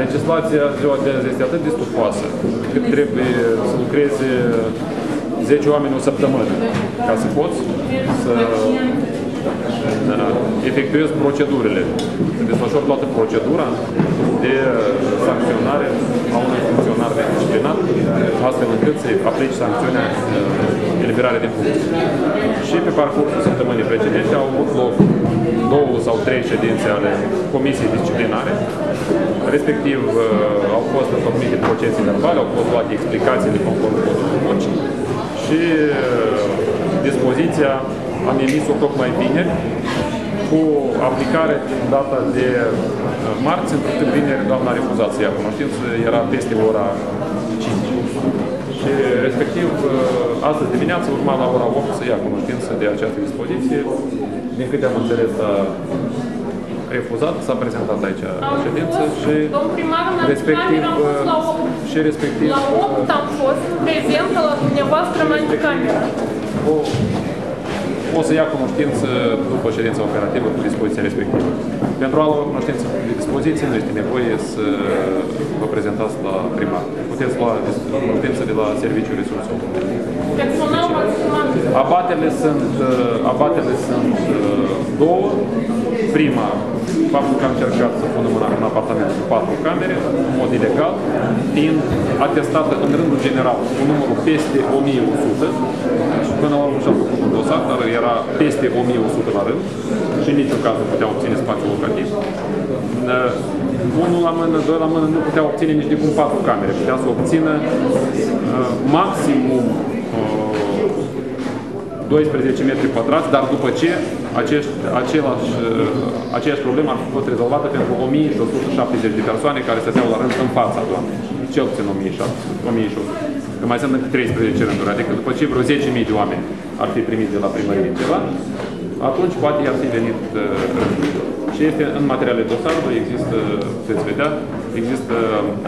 legislația ziua de azi este atât de stufoasă, cât trebuie să lucreze 10 oameni o săptămână ca să poți să efectuezi procedurile, să desfășori toată procedura de sancționare a unui funcționar disciplinat, astfel încât să aplici sancțiunea eliberare din funcție. Și pe parcursul săptămânii precedente au avut loc 2 sau 3 ședințe ale Comisiei Disciplinare, respectiv au fost întocmite procese verbale, au fost luate explicațiile conform codului muncii și dispoziția am emis-o tocmai vineri, cu aplicare din data de marți, întrucât vineri doamna a refuzat să ia cunoștință, era peste ora 5. Și respectiv, astăzi dimineață urma la ora 8 să ia cunoștință de această dispoziție. Din câte am înțeles, a refuzat, s-a prezentat aici la ședință și respectiv, la 8 am fost prezentă la dumneavoastră în anticameră. O să ia cunoștință după ședința operativă cu dispoziția respectivă. Pentru a lua cunoștință de dispoziție nu este nevoie să vă prezentați la primar. Puteți lua cunoștință de la Serviciul Resurselor. Abatele sunt două. Prima, faptul că am încercat să punem în apartament cu 4 camere, în mod ilegal, fiind atestată în rândul general cu numărul peste 1100. Până la urmă și-am făcut un dosar, dar era peste 1100 la rând și în niciun caz nu putea obține spațiu locativ. Unul la mână, 2 la mână nu putea obține nici de cum 4 camere. Putea să obțină maximum 12 metri pătrați, dar după ce aceeași problemă ar fi fost rezolvată pentru 1170 de persoane care stăteau la rând în fața doamnei. Cel puțin 1100. Că mai sunt încă 13 rânduri, adică după ce vreo 10.000 de oameni ar fi primit de la primărie ceva, atunci poate ar fi venit rândul. Și este în materiale dosarului, există, veți vedea, există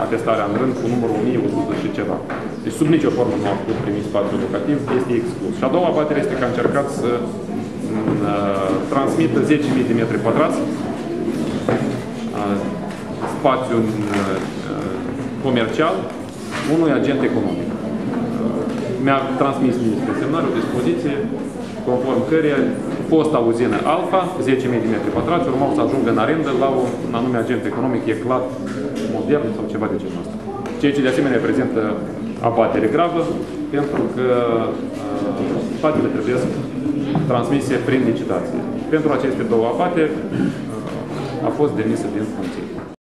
atestarea în rând cu numărul 1100 și ceva. Deci sub nicio formă nu a putut primi spațiu educativ, este exclus. Și a doua abatere este că a încercat să transmită 10.000 de metri pătrați spațiu comercial unui agent economic. Mi-a transmis ministrul semnare o dispoziție conform căreia fosta uzină Alfa, 10.000 de metri pătrați, urmau să ajungă în arendă la un anume agent economic eclat modern sau ceva de genul ăsta. Ceea ce de asemenea prezintă abatere gravă, pentru că spatele trebuie transmise prin licitație. Pentru aceste două abateri a fost demisă din funcție.